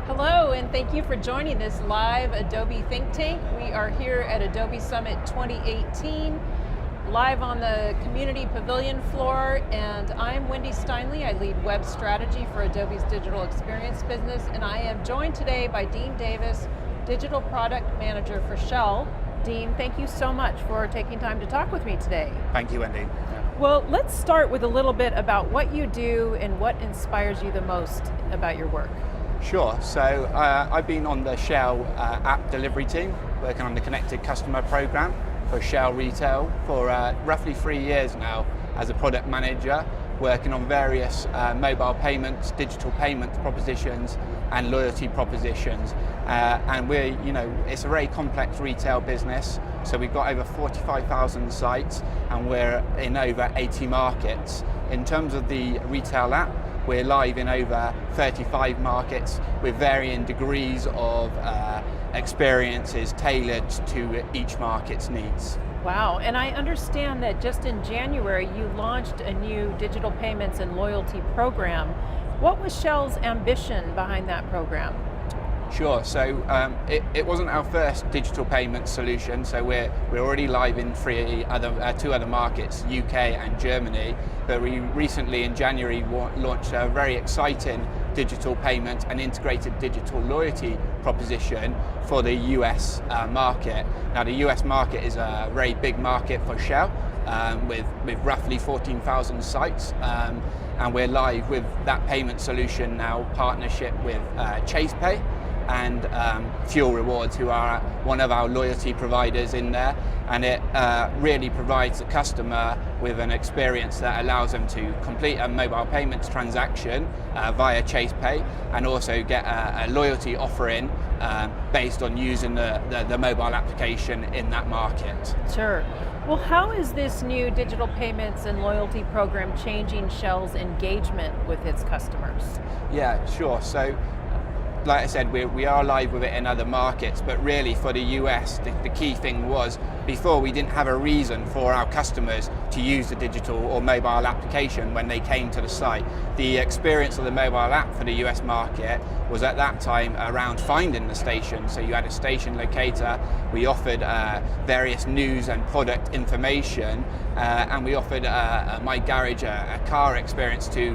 Hello, and thank you for joining this live Adobe Think Tank. We are here at Adobe Summit 2018, live on the Community Pavilion floor, and I'm Wendy Steinle. I lead web strategy for Adobe's digital experience business, and I am joined today by Dean Davis, Digital Product Manager for Shell. Dean, thank you so much for taking time to talk with me today. Thank you, Wendy. Well, let's start with a little bit about what you do and what inspires you the most about your work. Sure, so I've been on the Shell app delivery team, working on the Connected Customer Program for Shell Retail for roughly 3 years now as a product manager, working on various mobile payments, digital payments propositions and loyalty propositions. And it's a very complex retail business, so we've got over 45,000 sites and we're in over 80 markets. In terms of the retail app, we're live in over 35 markets with varying degrees of experiences tailored to each market's needs. Wow, and I understand that just in January you launched a new digital payments and loyalty program. What was Shell's ambition behind that program? Sure, so it wasn't our first digital payment solution, so we're already live in two other markets, UK and Germany, but we recently in January launched a very exciting digital payment and integrated digital loyalty proposition for the US market. Now the US market is a very big market for Shell, with roughly 14,000 sites, and we're live with that payment solution now, partnership with Chase Pay and Fuel Rewards, who are one of our loyalty providers in there, and it really provides the customer with an experience that allows them to complete a mobile payments transaction via Chase Pay and also get a loyalty offering based on using the mobile application in that market. Sure. Well, how is this new digital payments and loyalty program changing Shell's engagement with its customers? Yeah, sure. So, like I said, we are live with it in other markets, but really for the US, the key thing was before we didn't have a reason for our customers to use the digital or mobile application when they came to the site. The experience of the mobile app for the US market was at that time around finding the station. So you had a station locator, we offered various news and product information, and we offered My Garage, a car experience to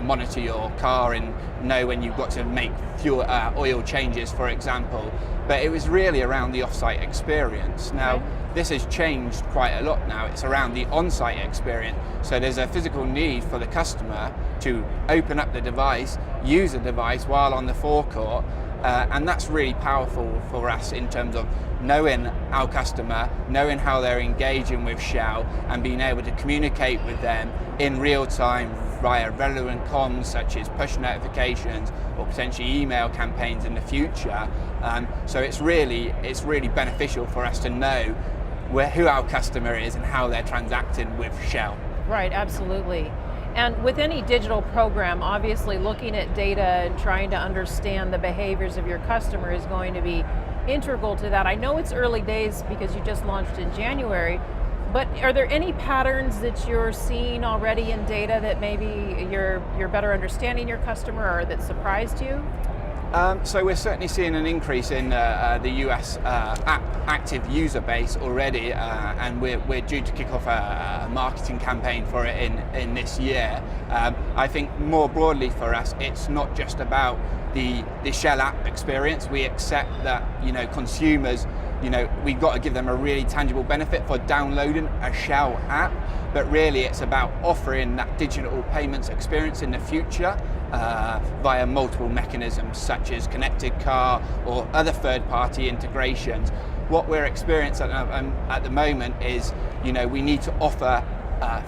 monitor your car and know when you've got to make fuel oil changes, for example. But it was really around the off-site experience. Now, this has changed quite a lot now. It's around the on-site experience. So there's a physical need for the customer to open up the device, use the device while on the forecourt, and that's really powerful for us in terms of knowing our customer, knowing how they're engaging with Shell, and being able to communicate with them in real time via relevant comms such as push notifications or potentially email campaigns in the future. So it's really beneficial for us to know who our customer is and how they're transacting with Shell. Right, absolutely. And with any digital program, obviously looking at data and trying to understand the behaviors of your customer is going to be integral to that. I know it's early days because you just launched in January, but are there any patterns that you're seeing already in data that maybe you're better understanding your customer or that surprised you? So we're certainly seeing an increase in the US active user base already, and we're due to kick off a marketing campaign for it in this year. I think more broadly for us, it's not just about the Shell app experience. We accept that consumers, we've got to give them a really tangible benefit for downloading a Shell app, but really it's about offering that digital payments experience in the future via multiple mechanisms such as connected car or other third-party integrations. What we're experiencing at the moment is, we need to offer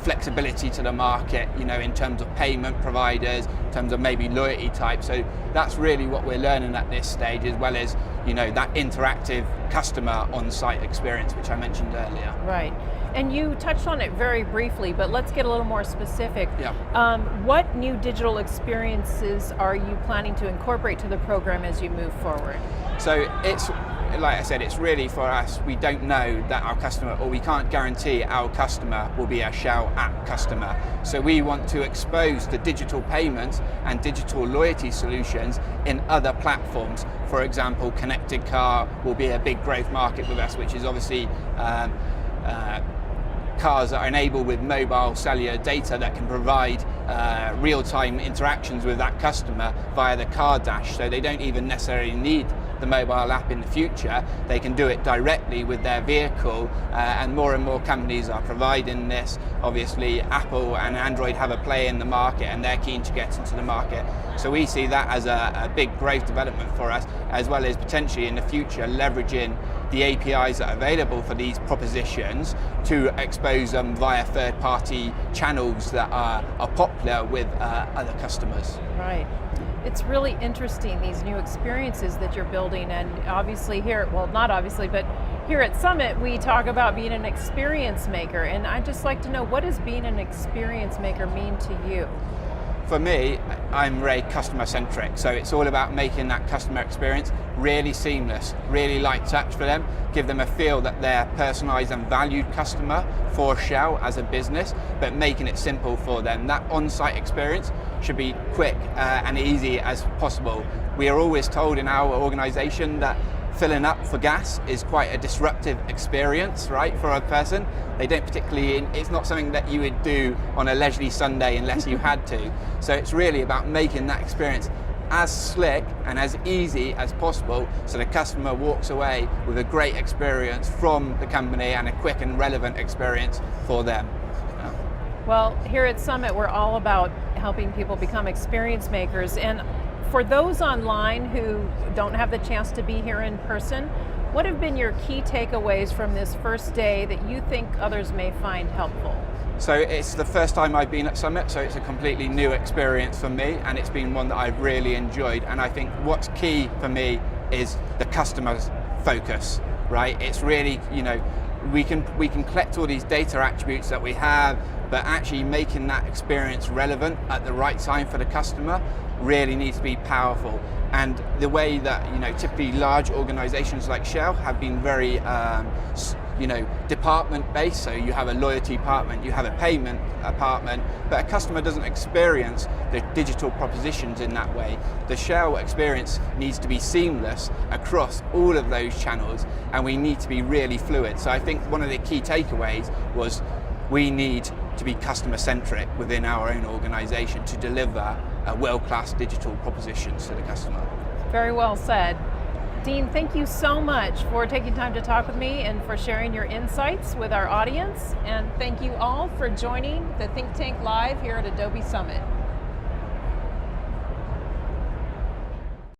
flexibility to the market, in terms of payment providers, in terms of maybe loyalty type. So that's really what we're learning at this stage, as well as, that interactive customer on-site experience, which I mentioned earlier. Right. And you touched on it very briefly, but let's get a little more specific. Yeah. What new digital experiences are you planning to incorporate to the program as you move forward? So like I said, it's really for us, we don't know that our customer, or we can't guarantee our customer will be a Shell app customer. So we want to expose the digital payments and digital loyalty solutions in other platforms. For example, connected car will be a big growth market with us, which is obviously cars that are enabled with mobile cellular data that can provide real-time interactions with that customer via the car dash, so they don't even necessarily need the mobile app in the future. They can do it directly with their vehicle, and more companies are providing this. Obviously Apple and Android have a play in the market and they're keen to get into the market. So we see that as a big growth development for us, as well as potentially in the future leveraging the APIs that are available for these propositions to expose them via third-party channels that are popular with other customers. Right. It's really interesting, these new experiences that you're building, and obviously here, well, not obviously, but here at Summit we talk about being an experience maker, and I'd just like to know, what does being an experience maker mean to you? For me, I'm very customer centric, so it's all about making that customer experience really seamless, really light touch for them, give them a feel that they're a personalized and valued customer for Shell as a business, but making it simple for them. That on-site experience should be quick and easy as possible. We are always told in our organization that filling up for gas is quite a disruptive experience, right, for a person. They don't particularly, it's not something that you would do on a leisurely Sunday unless you had to. So it's really about making that experience as slick and as easy as possible, so the customer walks away with a great experience from the company and a quick and relevant experience for them. Well, here at Summit, we're all about helping people become experience makers. And for those online who don't have the chance to be here in person, what have been your key takeaways from this first day that you think others may find helpful? So it's the first time I've been at Summit, so it's a completely new experience for me, and it's been one that I've really enjoyed. And I think what's key for me is the customer's focus, right? It's really, we can collect all these data attributes that we have, but actually making that experience relevant at the right time for the customer really needs to be powerful. And the way that typically large organizations like Shell have been very department based, so you have a loyalty department, you have a payment department, but a customer doesn't experience the digital propositions in that way. The Shell experience needs to be seamless across all of those channels, and we need to be really fluid. So I think one of the key takeaways was we need to be customer centric within our own organization to deliver world-class digital propositions to the customer. Very well said. Dean, thank you so much for taking time to talk with me and for sharing your insights with our audience. And thank you all for joining the Think Tank Live here at Adobe Summit.